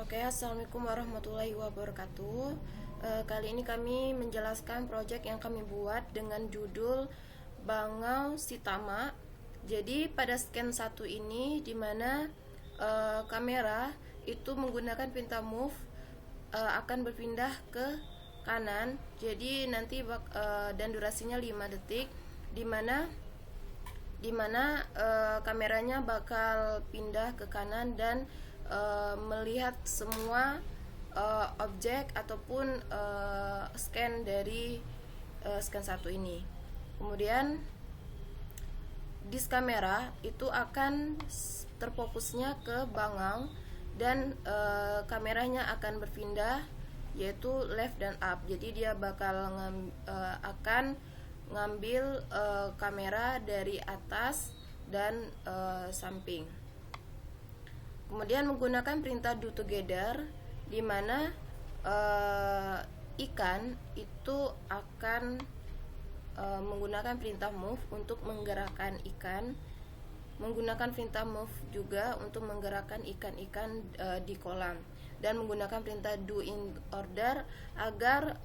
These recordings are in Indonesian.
Oke, assalamualaikum warahmatullahi wabarakatuh. Kali ini kami menjelaskan proyek yang kami buat dengan judul Bangau Sitama. Jadi pada scan 1 ini dimana kamera itu menggunakan pinta move akan berpindah ke kanan. Jadi nanti dan durasinya 5 detik dimana kameranya bakal pindah ke kanan dan melihat semua objek ataupun scan dari scan 1 ini. Kemudian disk kamera itu akan terfokusnya ke Bangau dan kameranya akan berpindah yaitu left dan up. Jadi dia bakal akan ngambil kamera dari atas dan samping. Kemudian menggunakan perintah do together di mana ikan itu akan menggunakan perintah move untuk menggerakkan ikan, menggunakan perintah move juga untuk menggerakkan ikan-ikan di kolam, dan menggunakan perintah do in order agar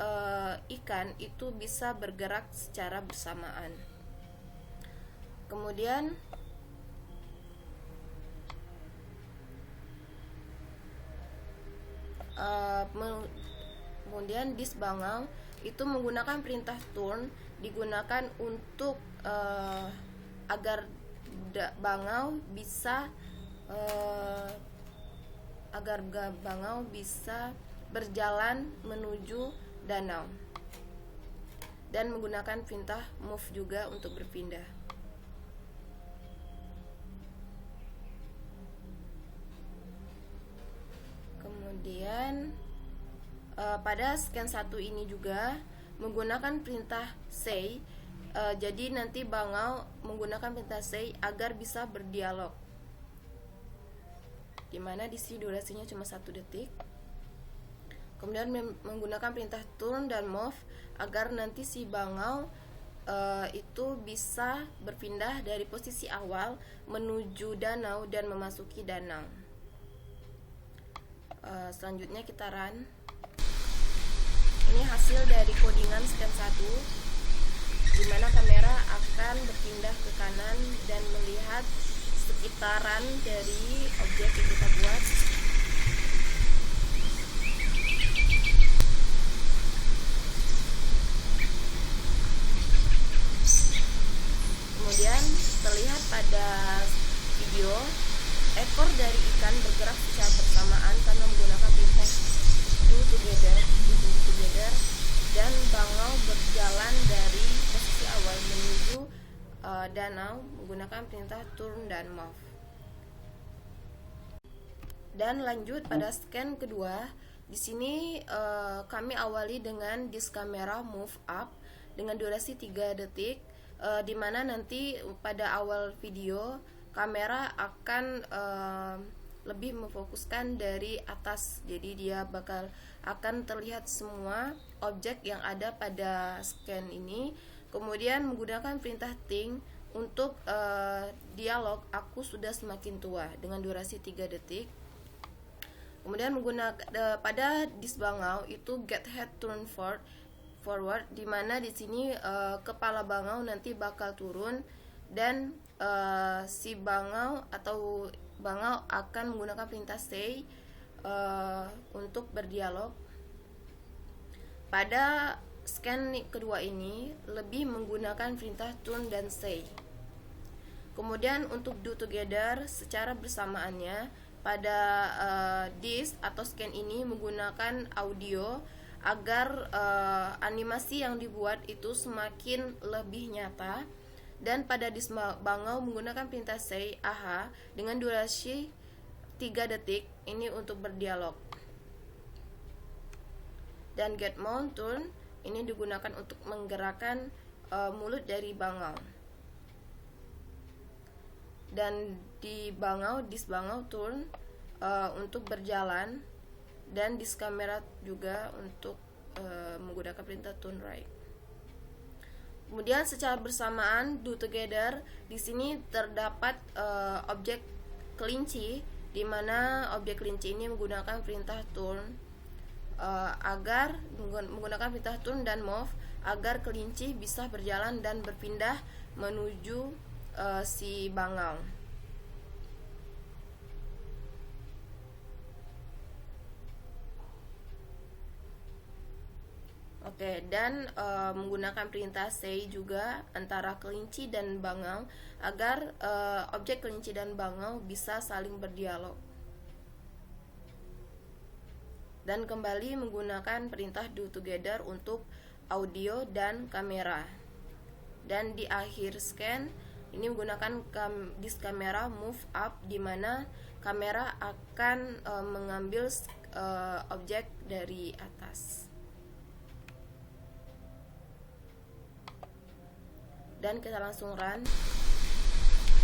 ikan itu bisa bergerak secara bersamaan. Kemudian disk Bangau itu menggunakan perintah turn digunakan untuk agar Bangau bisa berjalan menuju danau, dan menggunakan perintah move juga untuk berpindah. Kemudian pada scan 1 ini juga menggunakan perintah say. Jadi nanti Bangau menggunakan perintah say agar bisa berdialog, dimana di sini durasinya cuma 1 detik. Kemudian menggunakan perintah turn dan move agar nanti si Bangau itu bisa berpindah dari posisi awal menuju danau dan memasuki danau. Selanjutnya kita run. Ini hasil dari codingan scan 1, di mana kamera akan berpindah ke kanan dan melihat sekitaran dari objek yang kita buat. Kemudian terlihat pada video ekor dari ikan bergerak secara bersamaan karena menggunakan perintah do together, dan Bangau berjalan dari posisi awal menuju danau menggunakan perintah turn dan move. Dan lanjut pada scan kedua, di sini kami awali dengan disk kamera move up dengan durasi 3 detik, di mana nanti pada awal video kamera akan lebih memfokuskan dari atas, jadi dia akan terlihat semua objek yang ada pada scan ini. Kemudian menggunakan perintah think untuk dialog aku sudah semakin tua dengan durasi 3 detik. Kemudian menggunakan pada disk Bangau itu get head turn forward, di mana di sini kepala Bangau nanti bakal turun dan si Bangau akan menggunakan perintah say untuk berdialog. Pada scan kedua ini lebih menggunakan perintah turn dan say. Kemudian untuk do together secara bersamaannya pada disk atau scan ini menggunakan audio agar animasi yang dibuat itu semakin lebih nyata. Dan pada disk Bangau menggunakan perintah say aha dengan durasi 3 detik ini untuk berdialog. Dan get mount turn ini digunakan untuk menggerakkan mulut dari Bangau. Dan di disk Bangau turn untuk berjalan, dan disk kamera juga untuk menggunakan perintah turn right. Kemudian secara bersamaan do together, di sini terdapat objek kelinci di mana objek kelinci ini menggunakan perintah turn agar menggunakan perintah turn dan move agar kelinci bisa berjalan dan berpindah menuju si bangau. Oke, dan menggunakan perintah say juga antara kelinci dan bangau agar objek kelinci dan bangau bisa saling berdialog. Dan kembali menggunakan perintah do together untuk audio dan kamera. Dan di akhir scan ini menggunakan disk kamera move up, di mana kamera akan mengambil objek dari atas. Dan kita langsung run.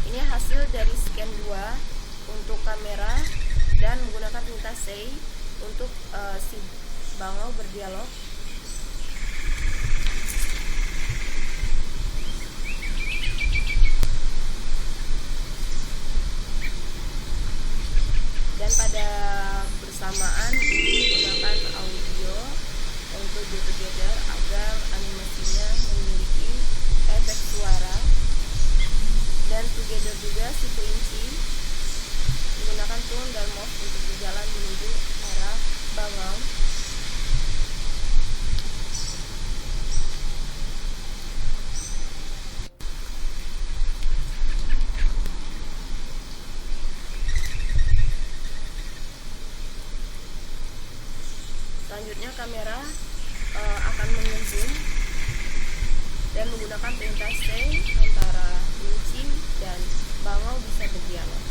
Ini hasil dari scan 2 untuk kamera dan menggunakan perintah say untuk si bangau berdialog. Dan pada bersamaan ini menggunakan audio untuk do together agar animasinya memiliki efek suara. Dan together juga si kelinci menggunakan turn dan move untuk berjalan menuju arah bangau. Selanjutnya kamera akan mengunjung dan menggunakan perintah say antara kelinci dan bangau bisa berdialog.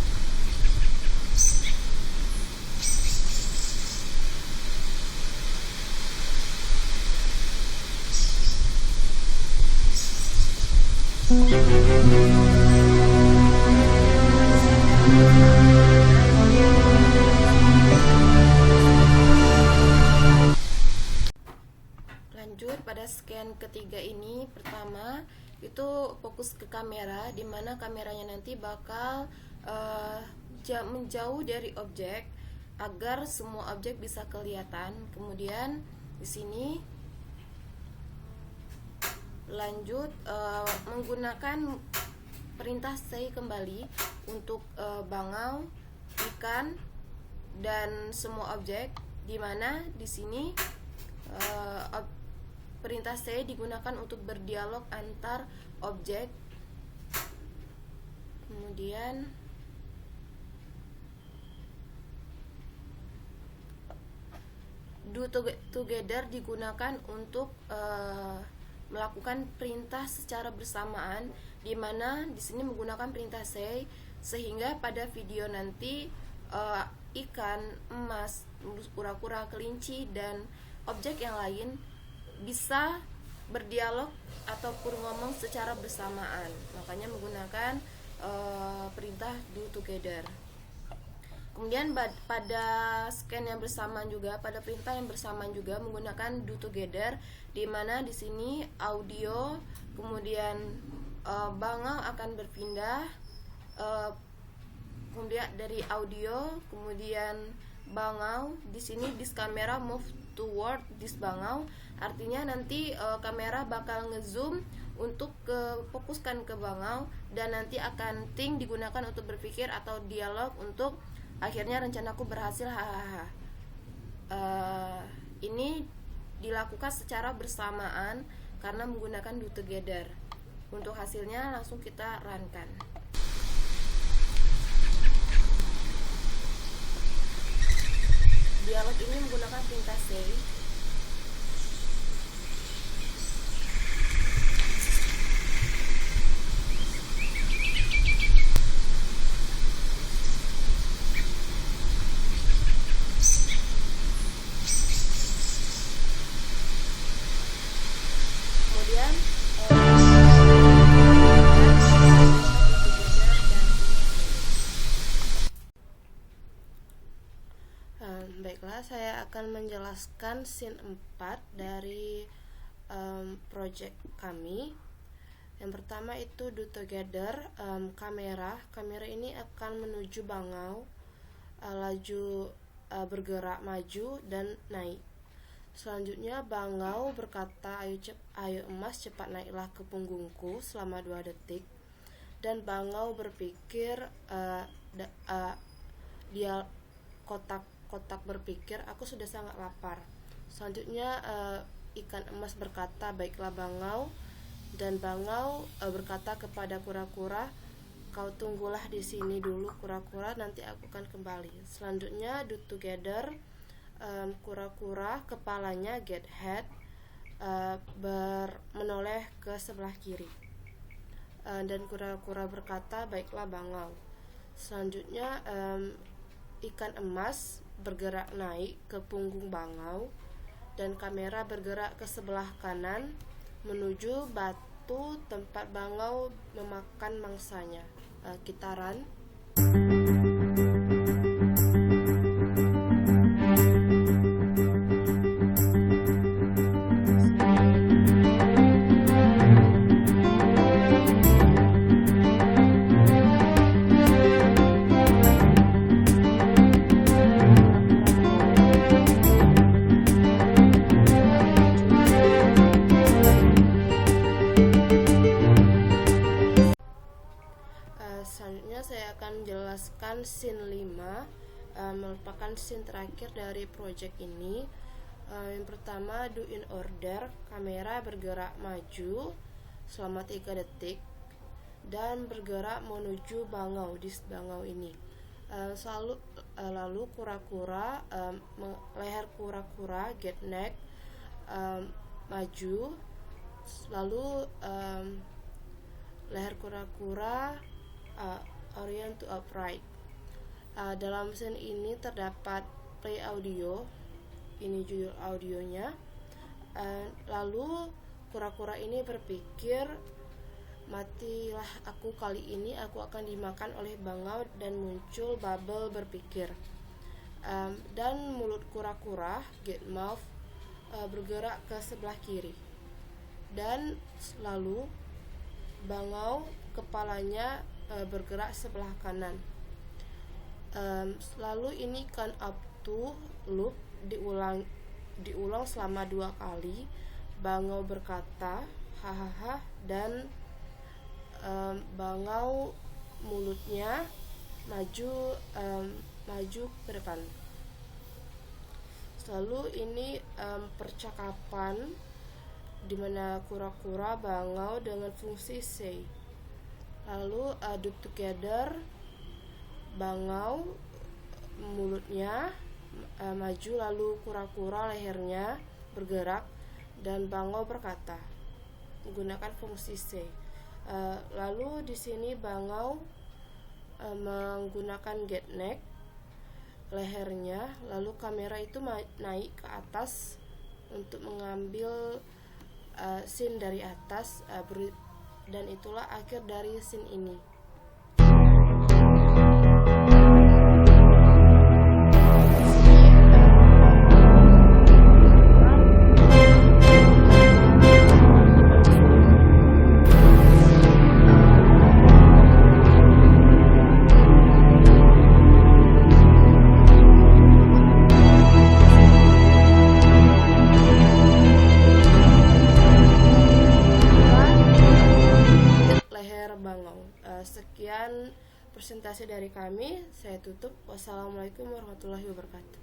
Lanjut pada scan ketiga ini, pertama itu fokus ke kamera, di mana kameranya nanti bakal menjauh dari objek agar semua objek bisa kelihatan. Kemudian di sini lanjut menggunakan perintah say kembali untuk bangau, ikan dan semua objek, di mana di sini perintah say digunakan untuk berdialog antar objek. Kemudian do together digunakan untuk melakukan perintah secara bersamaan, di mana di sini menggunakan perintah say, sehingga pada video nanti ikan, emas, kura-kura, kelinci dan objek yang lain bisa berdialog ataupun ngomong secara bersamaan. Makanya menggunakan perintah do together. Kemudian pada scan yang bersamaan juga, pada perintah yang bersamaan juga menggunakan do together, di mana di sini audio, kemudian bangau akan berpindah, kemudian dari audio, kemudian bangau, di sini disk kamera move toward disk bangau, artinya nanti kamera bakal ngezoom untuk fokuskan ke bangau, dan nanti akan ting digunakan untuk berpikir atau dialog untuk akhirnya rencanaku berhasil, hahaha. Ini dilakukan secara bersamaan karena menggunakan do together. Untuk hasilnya langsung kita runkan. Dialog ini menggunakan perintah say. Kemudian baiklah, saya akan menjelaskan scene 4 dari project kami. Yang pertama itu do together, kamera ini akan menuju bangau. laju bergerak maju dan naik. Selanjutnya bangau berkata, ayo emas cepat naiklah ke punggungku selama 2 detik. Dan bangau berpikir, dia kotak berpikir, aku sudah sangat lapar. Selanjutnya ikan emas berkata, baiklah bangau. Dan bangau berkata kepada kura-kura, kau tunggulah di sini dulu kura-kura, nanti aku akan kembali. Selanjutnya do together, kura-kura kepalanya get head, menoleh ke sebelah kiri. Dan kura-kura berkata, baiklah bangau. Selanjutnya ikan emas bergerak naik ke punggung bangau, dan kamera bergerak ke sebelah kanan menuju batu tempat bangau memakan mangsanya. Kita run. Selanjutnya saya akan menjelaskan scene 5, merupakan scene terakhir dari project ini. Yang pertama, do in order, kamera bergerak maju selama 3 detik dan bergerak menuju bangau, di bangau ini. Lalu kura-kura, leher kura-kura get neck, maju. Lalu leher kura-kura orient to upright. Dalam scene ini terdapat play audio, ini judul audionya. Lalu kura-kura ini berpikir, matilah aku kali ini, aku akan dimakan oleh bangau, dan muncul bubble berpikir. Dan mulut kura-kura get mouth bergerak ke sebelah kiri, dan lalu bangau kepalanya bergerak sebelah kanan. Lalu ini count up to loop diulang selama 2 kali. Bangau berkata hahaha, dan bangau mulutnya maju ke depan. Lalu ini percakapan di mana kura-kura bangau dengan fungsi say. Lalu do together, bangau mulutnya maju, lalu kura-kura lehernya bergerak, dan bangau berkata menggunakan fungsi say. Lalu di sini bangau menggunakan get neck, lehernya, lalu kamera itu naik ke atas untuk mengambil scene dari atas, dan itulah akhir dari scene ini. Sekian presentasi dari kami, saya tutup. Wassalamualaikum warahmatullahi wabarakatuh.